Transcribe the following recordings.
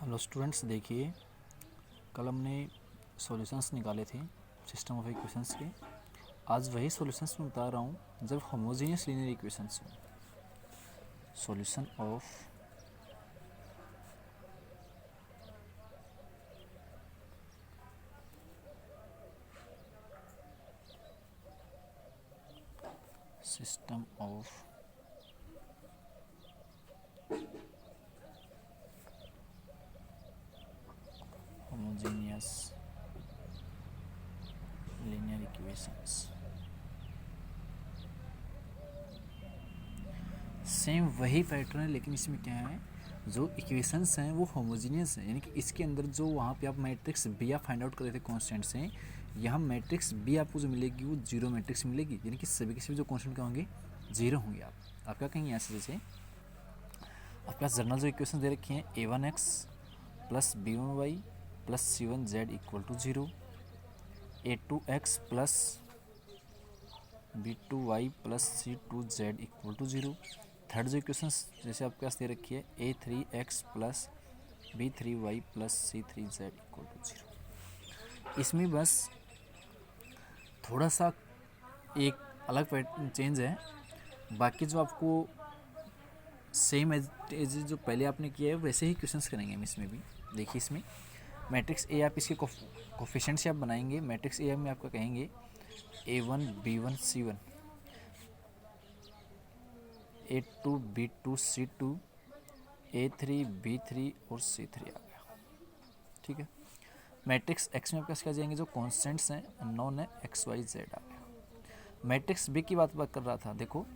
Hello students, देखिए कल हमने सॉल्यूशंस निकाले थे सिस्टम ऑफ इक्वेशंस के। आज वही सॉल्यूशंस मैं बता रहा हूँ जब होमोजेनियस लीनियर इक्वेशंस हो। Solution of system of homogeneous linear equations. Same वही पैटर्न है, लेकिन इसमें क्या है, जो इक्वेशंस हैं वो होमोजीनियस हैं, यानी कि इसके अंदर जो वहाँ पे आप मैट्रिक्स बी आप फाइंड आउट कर रहे थे कॉन्स्टेंट से, यहाँ मैट्रिक्स बी आपको जो मिलेगी वो जीरो मैट्रिक्स मिलेगी, यानी कि सभी के सभी जो कॉन्स्टेंट क्या होंगे, जीरो होंगे। आप क्या कहेंगे यहाँ से, जैसे आपके पास जनरल जो इक्वेशन दे रखी हैं a1x plus b1y plus c1z equal to zero, a2x plus b2y plus c2z equal to zero. Third जो इक्वेशन जैसे आपके पास दे रखी है a3x plus b3y plus c3z equal to zero. इसमें बस थोड़ा सा एक अलग पैटर्न चेंज है, बाकी जो आपको सेम एज जो पहले आपने किया है वैसे ही क्वेश्चंस करेंगे हम इसमें भी। देखिए इसमें मैट्रिक्स ए आप इसके कोफिशिएंट से आप बनाएंगे। मैट्रिक्स ए में आपका कहेंगे a1 b1 c1, a2 b2 c2, a3 b3 और c3 आ गया। ठीक है। मैट्रिक्स एक्स में आपके पास क्या जाएंगे, जो कॉन्स्टेंट्स हैं नॉन है एक्स वाई जेड आ गया। मैट्रिक्स बी की बात कर रहा था। देखो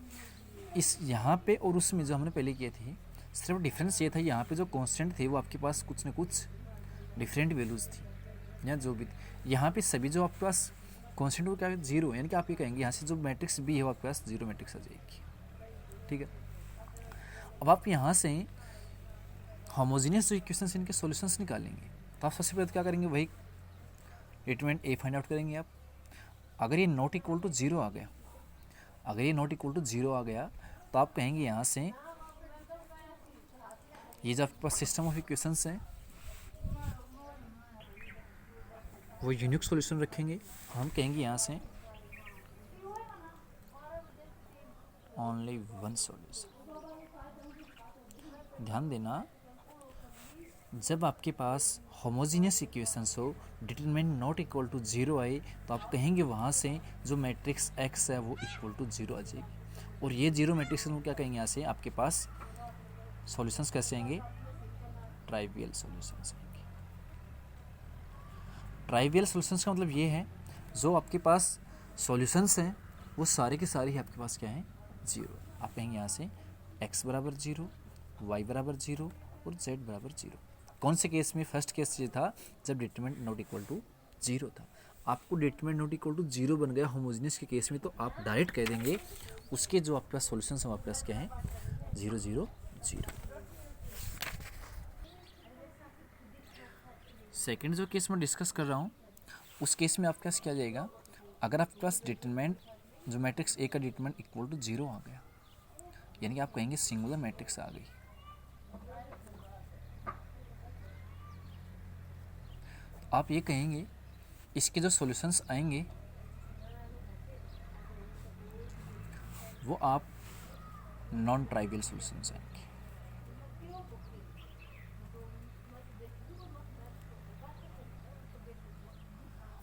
इस यहाँ पे और उसमें जो हमने पहले किए थे, सिर्फ डिफरेंस ये था, यहाँ पे जो कांस्टेंट थे वो आपके पास कुछ न कुछ डिफरेंट वैल्यूज़ थी या जो भी थी। यहाँ पे सभी जो आपके पास कांस्टेंट वो क्या है, जीरो, यानी कि आप ये कहेंगे यहाँ से जो मैट्रिक्स बी है वो आपके पास जीरो मैट्रिक्स आ जाएगी। ठीक है। अब आप यहाँ से होमोजेनियस जो इक्वेशंस इनके सॉल्यूशंस निकालेंगे, तो आप सबसे पहले क्या करेंगे, वही डिटरमिनेंट ए फाइंड आउट करेंगे आप। अगर ये नॉट इक्वल टू जीरो आ गया, अगर ये नॉट इक्वल टू जीरो आ गया तो आप कहेंगे यहाँ से ये जो आपके पास सिस्टम ऑफ इक्वेशंस हैं वो यूनिक सॉल्यूशन रखेंगे। हम कहेंगे यहाँ से ओनली वन सॉल्यूशन। ध्यान देना, जब आपके पास होमोजेनियस इक्वेशंस हो, determinant not equal to zero आए, तो आप कहेंगे वहाँ से जो मैट्रिक्स एक्स है वो इक्वल टू जीरो आ जाएगी। और ये जीरो मैट्रिक्स को क्या कहेंगे, यहाँ से आपके पास सॉल्यूशंस कैसे आएंगे, ट्राइवियल सॉल्यूशंस आएंगे। ट्राइवियल सॉल्यूशंस का मतलब ये है, जो आपके पास सॉल्यूशंस हैं वो सारे के सारे ही आपके पास क्या हैं, जीरो। आप कहेंगे यहाँ से एक्स बराबर जीरो, वाई बराबर जीरो और जेड बराबर जीरो। कौन से केस में, फर्स्ट केस ये था जब determinant not equal to zero था। आपको determinant not equal to zero बन गया होमोजेनियस के केस में, तो आप डायरेक्ट कह देंगे उसके जो आपके पास सॉल्यूशंस हैं आपके पास क्या है, जीरो जीरो जीरो। सेकेंड जो केस मैं डिस्कस कर रहा हूँ, उस केस में आपके पास क्या जाएगा, अगर आपके पास डिटरमिनेंट जो मैट्रिक्स ए का डिटरमिनेंट इक्वल टू जीरो आ गया, यानी कि आप कहेंगे सिंगुलर मैट्रिक्स आ गई, आप ये कहेंगे इसके जो सॉल्यूशंस आएंगे वो आप नॉन ट्राइवियल सॉल्यूशंस आएंगे।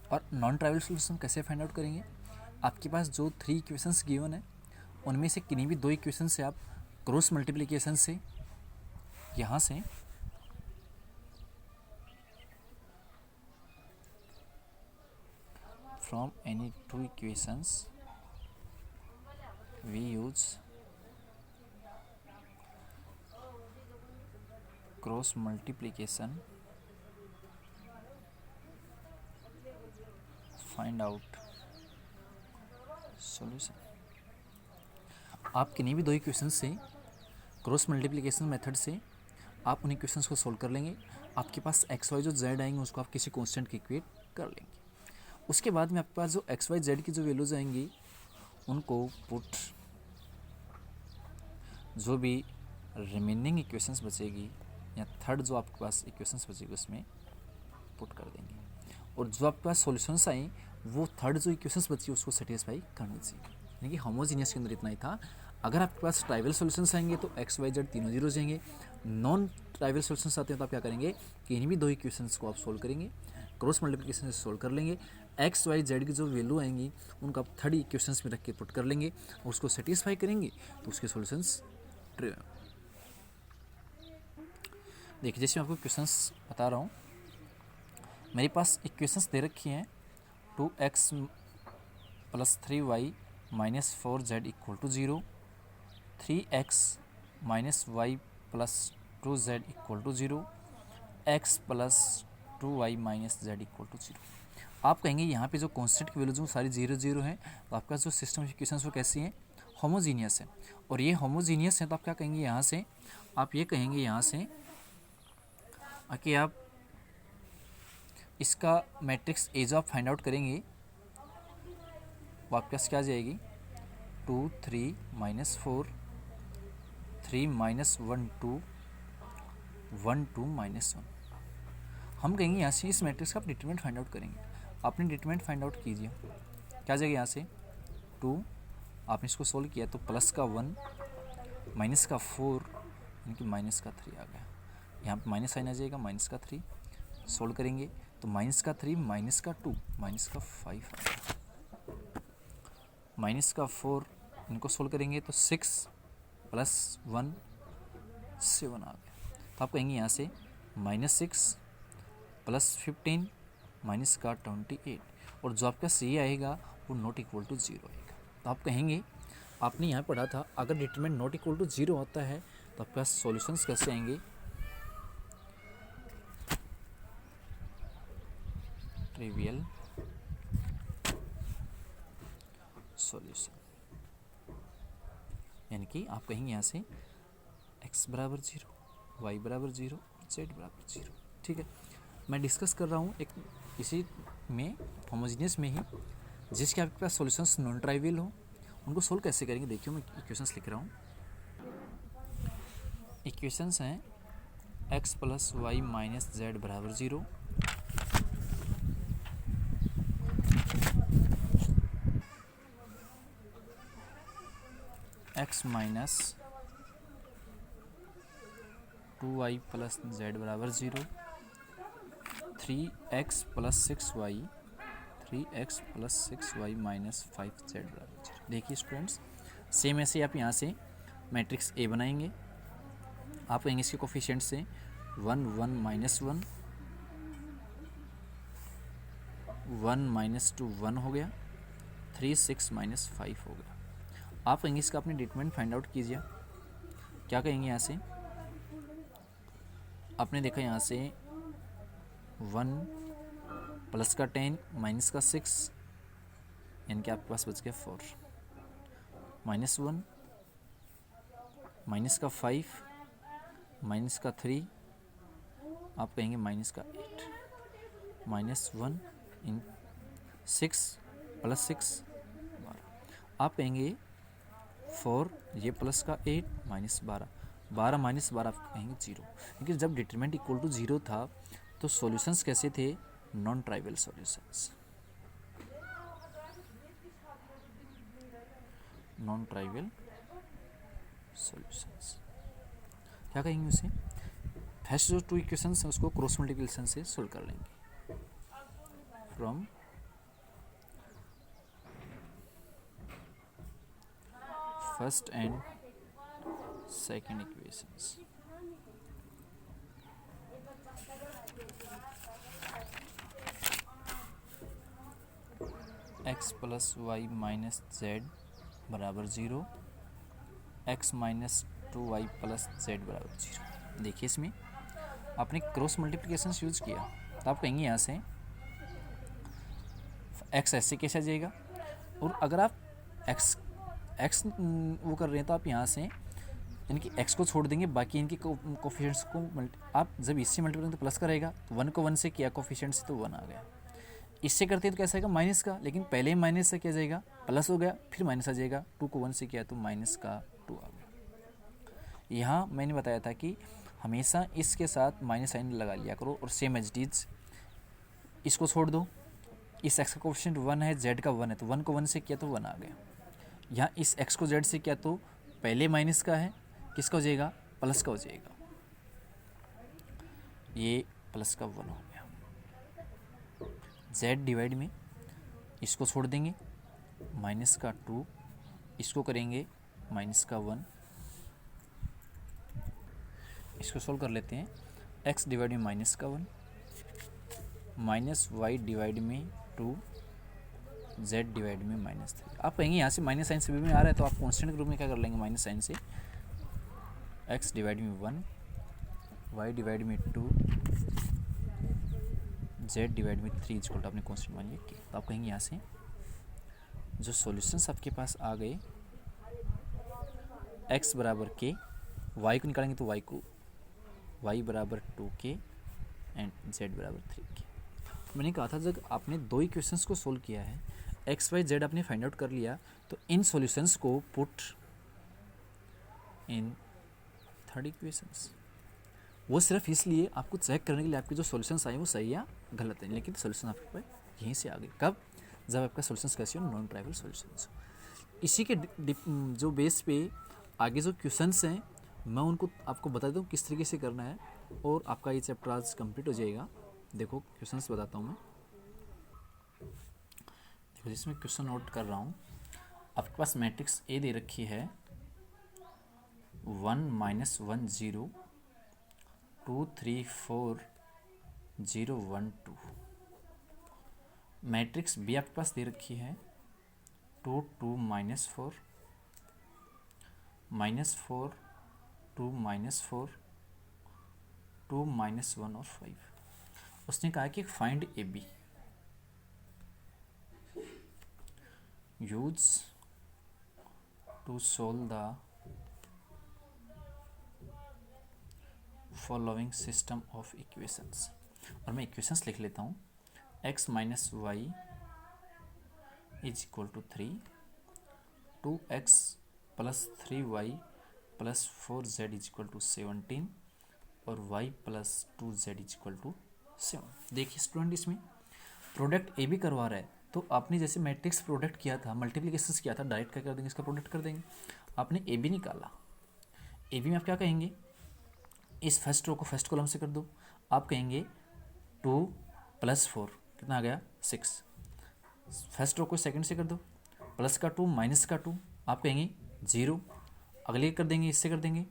और नॉन ट्राइवियल सॉल्यूशन कैसे फाइंड आउट करेंगे, आपके पास जो थ्री इक्वेशंस गिवन है उनमें से किन्हीं भी दो इक्वेशन से आप क्रॉस मल्टीप्लिकेशन से यहाँ से from any two equations we use cross multiplication find out solution। आप किन्हीं भी दो इक्वेशन से क्रॉस मल्टीप्लिकेशन मेथड से आप उन इक्वेशंस को सोल्व कर लेंगे। आपके पास एक्स वाई जो जेड आएंगे उसको आप किसी कांस्टेंट के इक्वेट कर लेंगे। उसके बाद में आपके पास जो एक्स वाई जेड की जो वैल्यूज आएंगी उनको पुट, जो भी रिमेनिंग इक्वेशंस बचेगी या थर्ड जो आपके पास इक्वेशंस बचेगी उसमें पुट कर देंगे, और जो आपके पास सॉल्यूशंस आई वो थर्ड जो इक्वेशंस बची उसको सेटिस्फाई करनी चाहिए। यानी कि होमोजीनियस के अंदर इतना ही था। अगर आपके पास ट्राइवल सॉल्यूशंस आएंगे तो एक्स वाई जेड तीनों जीरो जाएंगे। नॉन ट्राइवल सॉल्यूशंस आते हैं तो आप क्या करेंगे कि इन्हीं भी दो इक्वेशंस को आप सोल्व करेंगे, क्रॉस मल्टीप्लिकेशन से सोल्व कर लेंगे। एक्स वाई जेड की जो वैल्यू आएंगी उनको आप थर्ड इक्वेशंस में रख के पुट कर लेंगे और उसको सेटिस्फाई करेंगे तो उसके सॉल्यूशंस ट्रू। देखिए जैसे मैं आपको क्वेश्चंस बता रहा हूँ, मेरे पास इक्वेशंस दे रखी हैं 2x + 3y - 4z = 0, 3x - y + 2z = 0, x + 2y - z = 0। आप कहेंगे यहाँ पे जो कांस्टेंट की वैल्यू जो सारी 0 0 हैं तो आपका जो सिस्टम ऑफ इक्वेशंस वो कैसी हैं, होमोजीनियस है। और ये होमोजीनियस है तो आप क्या कहेंगे यहाँ से, आप ये कहेंगे यहाँ से कि आप इसका मैट्रिक्स एज आप फाइंड आउट करेंगे वो आपके पास क्या आ जाएगी 2 3 - 4 3 - 1 2 1 2 - 1। हम कहेंगे यहाँ से इस मैट्रिक्स का आप डिटरमिनेंट फाइंड आउट करेंगे। आपने डिटरमिनेंट फाइंड आउट कीजिए, क्या आ जाएगा यहाँ से 2, आपने इसको सोल्व किया तो प्लस का 1 माइनस का 4 यानी कि माइनस का 3 आ गया। यहाँ पर माइनस साइन आ जाएगा, माइनस का 3 सोल्व करेंगे तो माइनस का 3 माइनस का 2 माइनस का 5 आ गया। माइनस का 4 इनको सोल्व करेंगे तो 6 + 1 7 आ गया। तो आप कहेंगे यहाँ से -6 + 15 माइनस का 28, और जो आपका सी आएगा वो नॉट इक्वल टू 0 आएगा। तो आप कहेंगे आपने यहाँ पढ़ा था अगर डिटरमिनेंट नॉट इक्वल टू 0 होता है तो आपके पास सॉल्यूशंस कैसे आएंगे, ट्रिवियल सॉल्यूशन। यानी कि आप कहेंगे यहाँ से x = 0, y = 0, z = 0। ठीक है, मैं डिस्कस कर रहा हूँ एक इसी में होमोजीनियस में ही जिसके आपके पास सॉल्यूशंस नॉन ट्राइवियल हो उनको सोल्व कैसे करेंगे। देखिए मैं इक्वेशंस लिख रहा हूँ। इक्वेशंस हैं x + y - z = 0, x - 2y + z = 0, 3x + 6y - 5z = 0। देखिए स्टूडेंट्स सेम ऐसे आप यहाँ से मैट्रिक्स ए बनाएंगे। आप कहेंगे इसके कोफिशिएंट से 1 1 - 1 1 - 2 1 हो गया, 3 6 - 5 हो गया। आप कहेंगे इसका अपने डिटरमिनेंट फाइंड आउट कीजिए। क्या कहेंगे यहाँ से, आपने देखा यहाँ से 1 प्लस का 10 माइनस का 6 यानी कि आपके पास बच गया 4, -1 माइनस का 5 माइनस का 3, आप कहेंगे माइनस का 8, -1 इन 6 + 6 12, आप कहेंगे 4 ये प्लस का 8 -12 12 -12 आप कहेंगे 0। क्योंकि जब डिटरमिनेंट इक्वल टू 0 था तो सॉल्यूशंस कैसे थे, non trivial solutions, non trivial solutions. क्या कहेंगे उसे, फर्स्ट जो 2 इक्वेशंस हैं उसको क्रॉस मल्टीप्लिकेशन से सोल्व कर लेंगे from first and second equations. x + y - z = 0, x - 2y + z = 0। देखिए इसमें आपने क्रॉस मल्टीप्लिकेशन यूज किया तो आप कहेंगे यहाँ से x ऐसे कैसे आ जाएगा, और अगर आप x वो कर रहे हैं तो आप यहाँ से इनकी x को छोड़ देंगे, बाकी इनके कोफिशिएंट्स को आप जब इससे मल्टीप्लाई तो प्लस का रहेगा, तो 1 को 1 से किया कोफिशिएंट से तो 1 आ गया। इससे करते हैं तो कैसा आएगा माइनस का, लेकिन पहले ही माइनस से क्या जाएगा प्लस हो गया, फिर माइनस आ जाएगा। 2 को 1 से किया तो -2 आ गया। यहाँ मैंने बताया था कि हमेशा इसके साथ माइनस साइन लगा लिया करो और सेम एज इट इज इसको छोड़ दो। इस x का कोफिशिएंट 1 है, z का 1 है, तो 1 को 1 से किया तो 1 आ गया। यहाँ इस x को z से किया तो पहले माइनस का है, किसका हो जाएगा, प्लस का हो जाएगा, ये प्लस का 1 हो गया। z डिवाइड में इसको छोड़ देंगे, माइनस का 2, इसको करेंगे माइनस का 1, इसको सोल्व कर लेते हैं। x डिवाइड में माइनस का 1, माइनस वाई डिवाइड में 2, z डिवाइड में माइनस 3। आप कहेंगे यहाँ से माइनस साइन सभी में आ रहा है तो आप कांस्टेंट के रूप में क्या कर लेंगे, माइनस साइन से x डिवाइड में 1, y डिवाइड में 2, z डिवाइड में 3 इक्वल टू आपने कांस्टेंट मान लिया k। तो आप कहेंगे यहाँ से जो सॉल्यूशंस आपके पास आ गए, x बराबर k, y को निकालेंगे तो y बराबर 2k एंड z बराबर 3k। मैंने कहा था जब आपने दो इक्वेशंस को सोल्व किया है, एक्स वाई जेड आपने फाइंड आउट कर लिया, तो इन सॉल्यूशंस को पुट इन थर्ड इक्वेशंस। वो सिर्फ इसलिए आपको चेक करने के लिए आपके जो सॉल्यूशंस आए वो सही या गलत है, लेकिन सॉल्यूशन आपके पास यहीं से आ गए। कब, जब आपका सॉल्यूशंस कैसे हो, नॉन ट्राइवल सॉल्यूशंस। इसी के जो बेस पे आगे जो क्वेश्चंस हैं मैं उनको आपको बता दूँ किस तरीके से करना है, और आपका ये चैप्टर आज कंप्लीट हो जाएगा। देखो क्वेश्चंस बताता हूँ मैं, देखो जिसमें क्वेश्चन नोट कर रहा हूँ। आपके पास मैट्रिक्स ए दे रखी है 1 -1 0 2 3 4 0 1 2। मैट्रिक्स बी आपके पास दे रखी है 2 2 -4 -4 2 -4 2 -1 और 5। उसने कहा कि find A B, use to solve the following system of equations. और मैं इक्वेशंस लिख लेता हूँ। x minus y is equal to 3, 2x plus 3y plus 4z is equal to 17 और y plus 2z is equal to 7। देखिए student, इसमें product ए भी करवा रहा है, तो आपने जैसे मैट्रिक्स प्रोडक्ट किया था, मल्टीप्लिकेशन किया था, डायरेक्ट क्या कर देंगे, इसका प्रोडक्ट कर देंगे। आपने ए बी निकाला, ए बी में आप क्या कहेंगे, इस फर्स्ट रो को फर्स्ट कॉलम से कर दो। आप कहेंगे 2 + 4 कितना आ गया, 6। फर्स्ट रो को सेकंड से कर दो, प्लस का 2 माइनस का 2, आप कहेंगे 0। अगले कर देंगे, इससे कर देंगे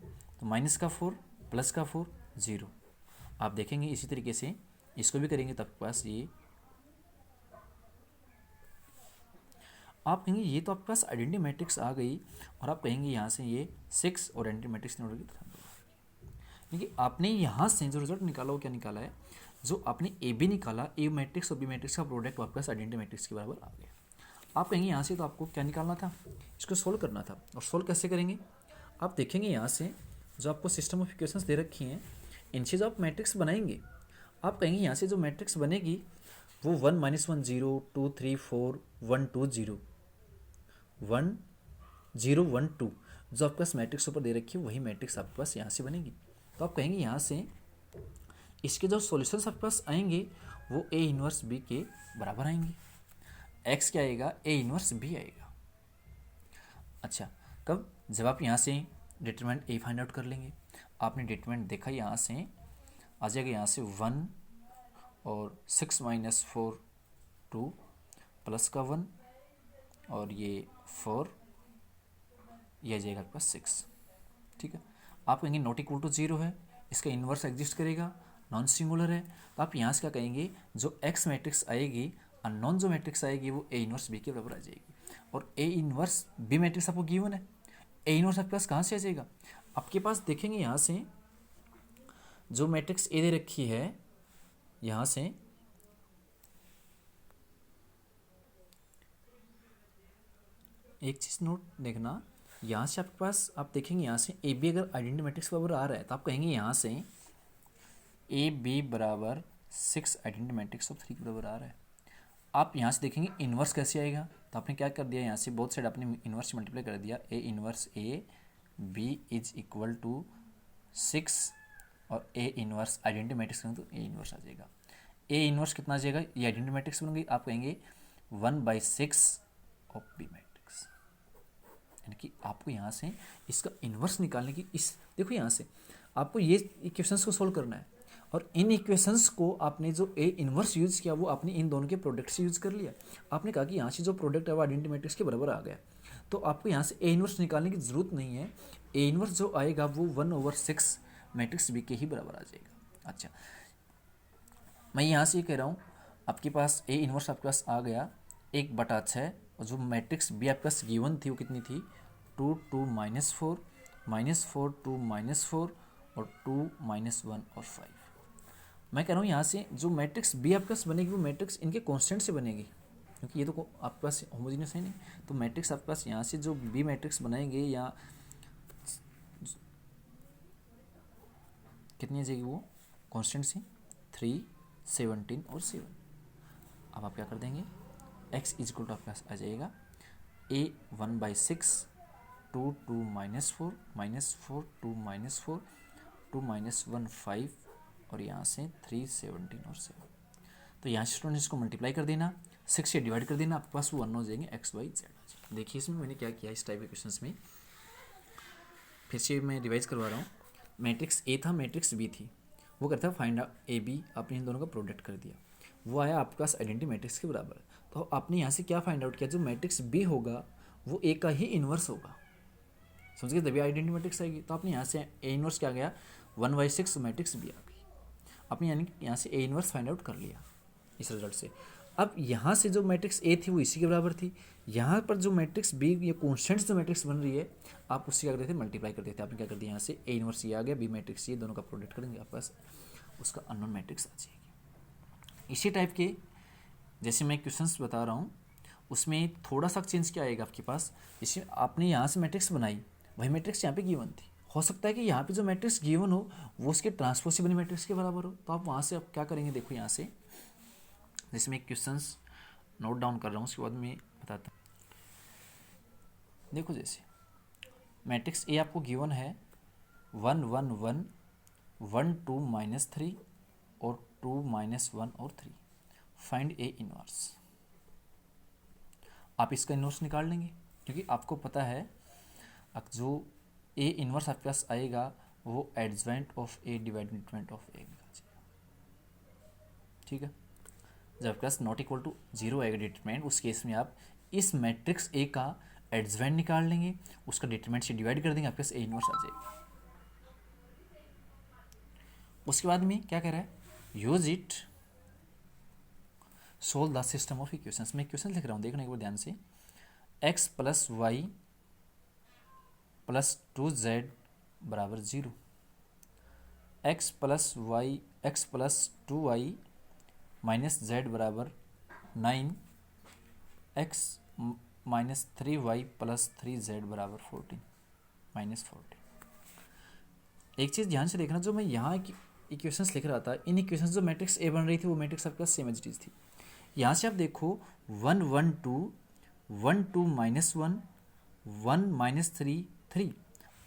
तो माइनस का 4 प्लस का 4 0। आप देखेंगे इसी तरीके से इसको भी करेंगे, तो आपके पास ये, आप कहेंगे ये तो आपके पास आइडेंटिटी मैट्रिक्स आ गई, और आप कहेंगे यहाँ से ये 6 और आइडेंटिटी मैट्रिक्स नहीं होगी। देखिए आपने यहाँ से जो रिजल्ट निकाला वो क्या निकाला है, जो आपने ए बी निकाला, ए मैट्रिक्स और बी मैट्रिक्स का प्रोडक्ट आपके पास आइडेंटिटी मैट्रिक्स के बराबर आ गया। आप कहेंगे यहाँ से तो आपको क्या निकालना था, इसको सोल्व करना था। और सोल्व कैसे करेंगे, आप देखेंगे यहाँ से जो आपको सिस्टम ऑफ इक्वेशंस दे रखी हैं, इनसे जो आप मैट्रिक्स बनाएंगे, आप कहेंगे यहाँ से जो मैट्रिक्स बनेगी वो 1 -1 0 2 3 4 1 2 0 1 0 1 2 जो आपके पास मैट्रिक्स ऊपर दे रखी है वही मैट्रिक्स आपके पास यहाँ से बनेगी। तो आप कहेंगे यहाँ से इसके जो सॉल्यूशंस आपके पास आएंगे वो ए इनवर्स बी के बराबर आएंगे। एक्स क्या आएगा, ए इनवर्स बी आएगा। अच्छा, कब, जब आप यहाँ से डिटरमिनेंट ए फाइंड आउट कर लेंगे। आपने डिटरमिनेंट देखा, यहाँ से आ जाएगा, यहाँ से 1 और 6 - 4 2 प्लस का 1 और ये 4, ये आ जाएगा आपके पास 6। ठीक है, आप कहेंगे नॉट इक्वल टू 0 है, इसका इन्वर्स एग्जिस्ट करेगा, नॉन सिंगुलर है, तो आप यहाँ से क्या कहेंगे, जो एक्स मैट्रिक्स आएगी और नॉन जो मैट्रिक्स आएगी वो ए इनवर्स बी के बराबर आ जाएगी। और ए इनवर्स बी मैट्रिक्स आपको गिवन है, ए इनवर्स आपके पास कहाँ से आ जाएगा, आपके पास देखेंगे यहाँ से जो मैट्रिक्स ए दे रखी है, यहाँ से एक चीज़ नोट देखना, यहाँ से आपके पास आप देखेंगे यहाँ से ए बी अगर आइडेंटिटी मैट्रिक्स बराबर आ रहा है तो आप कहेंगे यहाँ से ए बी बराबर 6 आइडेंटिटी मैट्रिक्स ऑफ 3 के बराबर आ रहा है। आप यहाँ से देखेंगे इन्वर्स कैसे आएगा, तो आपने क्या कर दिया, यहाँ से बोथ साइड आपने इन्वर्स मल्टीप्लाई कर दिया, A inverse A B is equal to 6 और ए इनवर्स आइडेंटिटी मैट्रिक्स करेंगे तो ए इनवर्स आ जाएगा। ए इनवर्स कितना आ जाएगा, ये आइडेंटिटी मैट्रिक्स बन गई, आप कहेंगे 1/6 ऑफ बी मैट्रिक्स। यानी कि आपको यहाँ से इसका इन्वर्स निकालने की, इस देखो यहाँ से आपको ये इक्वेशंस को सोल्व करना है, और इन इक्वेशंस को आपने जो ए इन्वर्स यूज़ किया वो आपने इन दोनों के प्रोडक्ट से यूज़ कर लिया। आपने कहा कि यहाँ से जो प्रोडक्ट है वो आइडेंटिटी मैट्रिक्स के बराबर आ गया, तो आपको यहाँ से ए इन्वर्स निकालने की ज़रूरत नहीं है। ए इन्वर्स जो आएगा वो 1/6 मैट्रिक्स बी के ही बराबर आ जाएगा। अच्छा, मैं यहाँ से ये कह रहा हूँ आपके पास ए इन्वर्स आपके पास आ गया 1/6, और जो मैट्रिक्स बी आपके पास गिवन थी वो कितनी थी, 2 2 -4 -4 2 -4 और 2 -1 और 5। मैं कह रहा हूँ यहाँ से जो मैट्रिक्स बी आपके पास बनेगी वो मैट्रिक्स इनके कांस्टेंट से बनेगी, क्योंकि ये तो आपके पास होमोजीनियस है नहीं। तो मैट्रिक्स आपके पास यहाँ से जो बी मैट्रिक्स बनाएंगे या कितनी आ जाएगी वो कांस्टेंट से 3 17 और 7। अब आप क्या कर देंगे, x इजक्वल टू आपके पास आ जाएगा a 1/6 2 2 -4 -4 2 -4 2 -1 5 और यहाँ से 3 17 और 7। तो यहाँ से स्टूडेंट इसको मल्टीप्लाई कर देना, 6 से डिवाइड कर देना, आपके पास वो 1 हो जाएंगे, x y z। देखिए इसमें मैंने क्या किया इस टाइप के क्वेश्चंस में, फिर से मैं रिवाइज करवा रहा हूँ। मैट्रिक्स ए था, मैट्रिक्स बी थी, वो करता है फाइंड ए बी, आपने इन दोनों का प्रोडक्ट कर दिया, वो आया आपके पास आइडेंटिटी मैट्रिक्स के बराबर। तो आपने यहाँ से क्या फाइंड आउट किया, जो मैट्रिक्स बी होगा वो ए का ही इन्वर्स होगा, समझ गए, तभी आइडेंटिटी मैट्रिक्स आएगी। तो आपने यहाँ से ए इन्वर्स क्या गया 1/6 मैट्रिक्स बी आ गई, आपने यानी यहाँ से ए इन्वर्स फाइंड आउट कर लिया इस रिजल्ट से। अब यहाँ से जो मैट्रिक्स ए थी वो इसी के बराबर थी, यहाँ पर जो मैट्रिक्स बी ये कॉन्स्टेंट्स जो मैट्रिक्स बन रही है आप उससे क्या करते थे, मल्टीप्लाई कर देते। आपने क्या कर दिया, यहाँ से ए इन्वर्स ये आ गया, बी मैट्रिक्स ये, दोनों का प्रोडक्ट करेंगे आपके पास उसका अननोन मैट्रिक्स आ जाएगी। इसी टाइप के जैसे मैं क्वेश्चंस बता रहा हूँ उसमें थोड़ा सा चेंज क्या आएगा आपके पास, जैसे आपने यहाँ से मैट्रिक्स बनाई, वही मैट्रिक्स यहाँ पे गिवन थी, हो सकता है कि यहाँ पे जो मैट्रिक्स गिवन हो वो उसके ट्रांसपोज से बने मैट्रिक्स के बराबर हो, तो आप वहाँ से आप क्या करेंगे, देखो यहाँ से जैसे मैं क्वेश्चंस नोट डाउन कर रहा हूँ उसके बाद मैं बताता हूँ। देखो जैसे मैट्रिक्स ए आपको गिवन है 1 1 1 1 2 -3 और 2 -1 और 3, फाइंड ए इनवर्स। आप इसका इनवर्स निकाल लेंगे क्योंकि आपको पता है अब जो ए इनवर्स आपके पास आएगा वो adjoint of A divide determinant of A निकाल जाएगा, ठीक है। जब आपके पास नॉट इक्वल टू 0 आएगा डिटरमिनेंट, उस केस में आप इस मैट्रिक्स ए का एडजॉइंट निकाल लेंगे, उसका डिटरमिनेंट से डिवाइड कर देंगे, आपके पास ए इनवर्स आ जाएगा। उसके बाद में क्या कह रहा है, use it solve the system of equations. मैं इक्वेशन लिख रहा हूँ, देखना एक बार ध्यान से, x + y + 2z = 0, x + 2y - z = 9, x - 3y + 3z = 14 -14। एक चीज़ ध्यान से देखना, जो मैं यहाँ इक्वेशंस लिख रहा था, इन इक्वेशंस जो मैट्रिक्स ए बन रही थी वो मैट्रिक्स आपके पास सेम एज थी। यहाँ से आप देखो 1 1 2 1 2 -1 1 -3 3,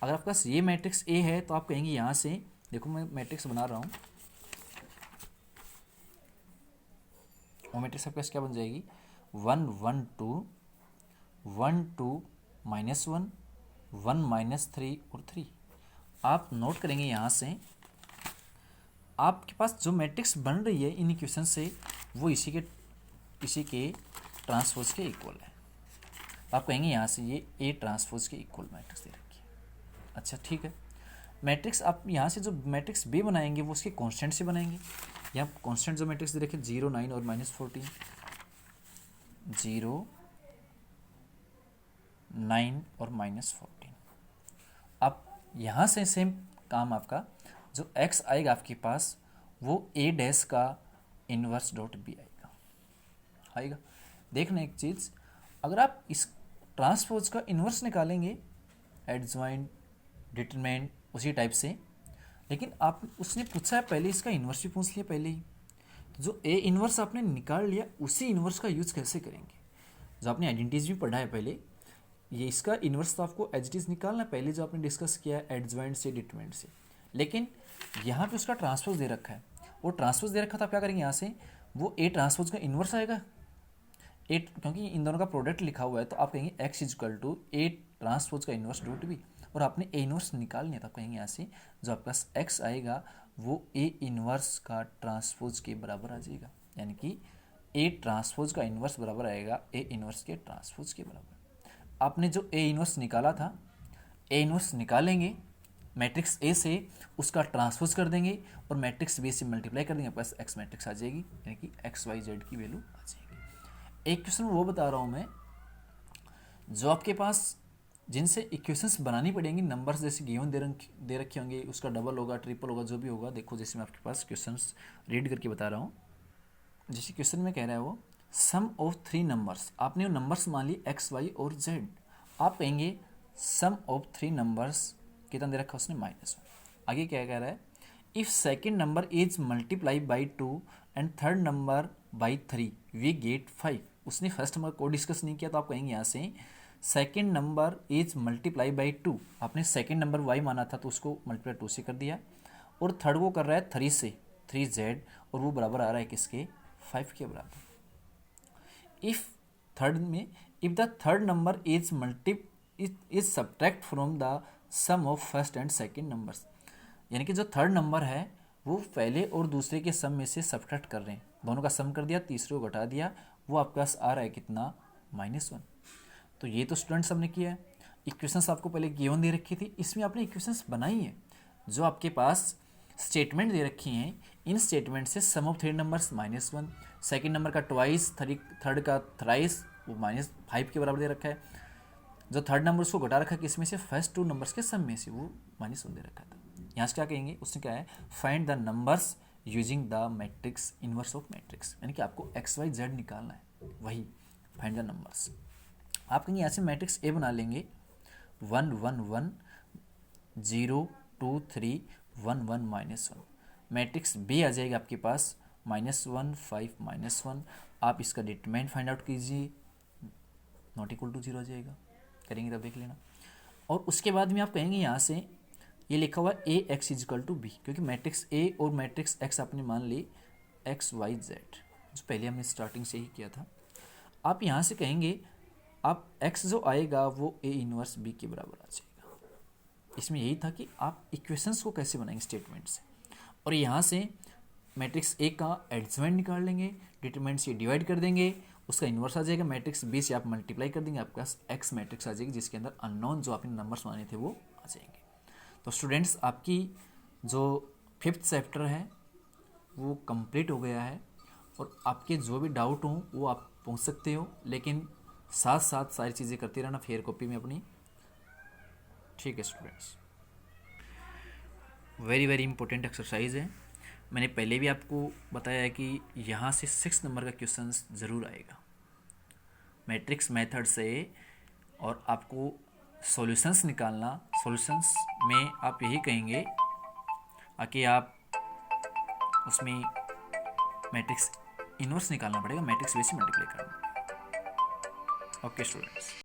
अगर आपके पास ये मैट्रिक्स ए है तो आप कहेंगे यहाँ से, देखो मैं मैट्रिक्स बना रहा हूँ, वो मैट्रिक्स आपके पास क्या बन जाएगी 1 1 2 1 2 -1 1 -3 और 3। आप नोट करेंगे यहाँ से आपके पास जो मैट्रिक्स बन रही है इन इक्वेशन से वो इसी के ट्रांसपोज के इक्वल है। आप कहेंगे यहाँ से ये ए ट्रांसपोज के इक्वल मैट्रिक्स दे रखी है। अच्छा ठीक है, मैट्रिक्स आप यहाँ से जो मैट्रिक्स बी बनाएंगे वो उसके कांस्टेंट से बनाएंगे। यहाँ कांस्टेंट जो मैट्रिक्स दे रखे 0 9 और -14, 0 9 और -14। अब यहाँ से सेम काम आपका जो x आएगा आपके पास वो a डैश का इनवर्स डॉट b आएगा। देखना एक चीज़, अगर आप इस ट्रांसपोज का इन्वर्स निकालेंगे एडजॉइंट डिटरमिनेंट उसी टाइप से, लेकिन आप उसने पूछा है पहले इसका इन्वर्स भी पूछ लिया पहले ही, तो जो ए इन्वर्स आपने निकाल लिया उसी इन्वर्स का यूज़ कैसे करेंगे, जो आपने आइडेंटिटीज भी पढ़ा है पहले, ये इसका इन्वर्स तो आपको एज इट इज़ निकालना है पहले जो आपने डिस्कस किया है एडजॉइंट से डिटरमिनेंट से, लेकिन यहाँ पे उसका ट्रांसपोज दे रखा है, वो ट्रांसपोज दे रखा था, आप क्या करेंगे यहाँ से, वो ए ट्रांसपोज का इन्वर्स आएगा, ए, क्योंकि इन दोनों का प्रोडक्ट लिखा हुआ है तो आप कहेंगे x is equal to A transpose का इन्वर्स रूट बी, और आपने ए इन्वर्स निकाल लिया था, आप कहेंगे यहाँ से जो आपका एक्स आएगा वो ए इन्वर्स का ट्रांसपोज के बराबर आ जाएगा, यानी कि ए ट्रांसपोज का इन्वर्स बराबर आएगा ए इन्वर्स के ट्रांसपोज के बराबर। आपने जो ए इन्वर्स निकाला था, ए इन्वर्स निकालेंगे मैट्रिक्स ए से, उसका ट्रांसपोज कर देंगे और मैट्रिक्स बी से मल्टीप्लाई कर देंगे, आपके पास एक्स मैट्रिक्स आ जाएगी, यानी कि एक्स वाई जेड की वैल्यू आ जाएगी। एक क्वेश्चन वो बता रहा हूँ मैं जो आपके पास जिनसे इक्वेशंस बनानी पड़ेंगी, नंबर्स जैसे गिवन दे रखे होंगे, उसका डबल होगा, ट्रिपल होगा, जो भी होगा। देखो जैसे मैं आपके पास क्वेश्चंस रीड करके बता रहा हूँ। जैसे क्वेश्चन में कह रहा है वो सम ऑफ 3 नंबर्स, आपने वो नंबर्स मान ली एक्स वाई और जेड, आप कहेंगे सम ऑफ 3 नंबर्स कितना दे रखा उसने -1। आगे क्या कह रहा है, if second number is multiply by 2 and third number by 3 we get 5। उसने फर्स्ट नंबर को डिस्कस नहीं किया, तो आप कहेंगे यहाँ से second number is multiply by 2, आपने सेकेंड नंबर y माना था तो उसको मल्टीप्लाई 2 से कर दिया, और थर्ड को कर रहा है 3 से, 3z, और वो बराबर आ रहा है किसके, 5 के बराबर। इफ थर्ड में if the third number is is subtract from the sum of first and second numbers, यानी कि जो थर्ड नंबर है वो पहले और दूसरे के सम में से सब्ट्रैक्ट कर रहे हैं, दोनों का सम कर दिया, तीसरे को घटा दिया, वो आपके पास आ रहा है कितना, -1। तो ये तो स्टूडेंट्स हमने किया है। इक्वेशंस आपको पहले गिवन दे रखी थी, इसमें आपने इक्वेशंस बनाई है, जो आपके पास स्टेटमेंट दे रखी हैं, इन स्टेटमेंट से सम ऑफ 3 नंबर्स -1, सेकेंड नंबर का ट्वाइस, थर्ड का थ्राइस, वो -5 के बराबर दे रखा है, जो थर्ड नंबर उसको घटा रखा है किसमें से, फर्स्ट 2 नंबर्स के सम में से, वो -1 दे रखा था। यहाँ से क्या कहेंगे, उसने क्या है, find the numbers using the matrix inverse of matrix, यानी कि आपको एक्स वाई जेड निकालना है, वही फाइंड द नंबर्स। आप कहेंगे यहाँ से मैट्रिक्स ए बना लेंगे 1 1 1 0 2 3 1 1 -1, मैट्रिक्स बी आ जाएगा आपके पास -1 5 -1। आप इसका डिटरमिनेंट फाइंड आउट कीजिए, नॉट इक्वल टू 0 आ जाएगा, करेंगे तब देख लेना। और उसके बाद में आप कहेंगे यहाँ से ये लिखा हुआ ए एक्स इजिकल टू बी, क्योंकि मैट्रिक्स ए और मैट्रिक्स एक्स आपने मान ली एक्स वाई जेड, जो पहले हमने स्टार्टिंग से ही किया था। आप यहाँ से कहेंगे आप x जो आएगा वो ए इनवर्स बी के बराबर आ जाएगा। इसमें यही था कि आप इक्वेशंस को कैसे बनाएंगे स्टेटमेंट से, और यहाँ से मैट्रिक्स ए का एडजमेंट निकाल लेंगे, डिटरमिनेंट से डिवाइड कर देंगे, उसका इन्वर्स आ जाएगा, मैट्रिक्स बी से आप मल्टीप्लाई कर देंगे, आपके पास एक्स मैट्रिक्स आ जाएगी, जिसके अंदर अननोन जो आपने नंबर्स माने थे वो आ जाएंगे। तो स्टूडेंट्स आपकी जो 5th चैप्टर है वो कंप्लीट हो गया है, और आपके जो भी डाउट हों वो आप पूछ सकते हो, लेकिन साथ साथ सारी चीज़ें करते रहना फेयर कॉपी में अपनी। ठीक है students, very very important exercise है। मैंने पहले भी आपको बताया है कि यहाँ से 6 नंबर का क्वेश्चन ज़रूर आएगा मैट्रिक्स मेथड से, और आपको सॉल्यूशंस निकालना, सॉल्यूशंस में आप यही कहेंगे कि आप उसमें मैट्रिक्स इनवर्स निकालना पड़ेगा, मैट्रिक्स बी से मल्टीप्लाई करना। Okay students.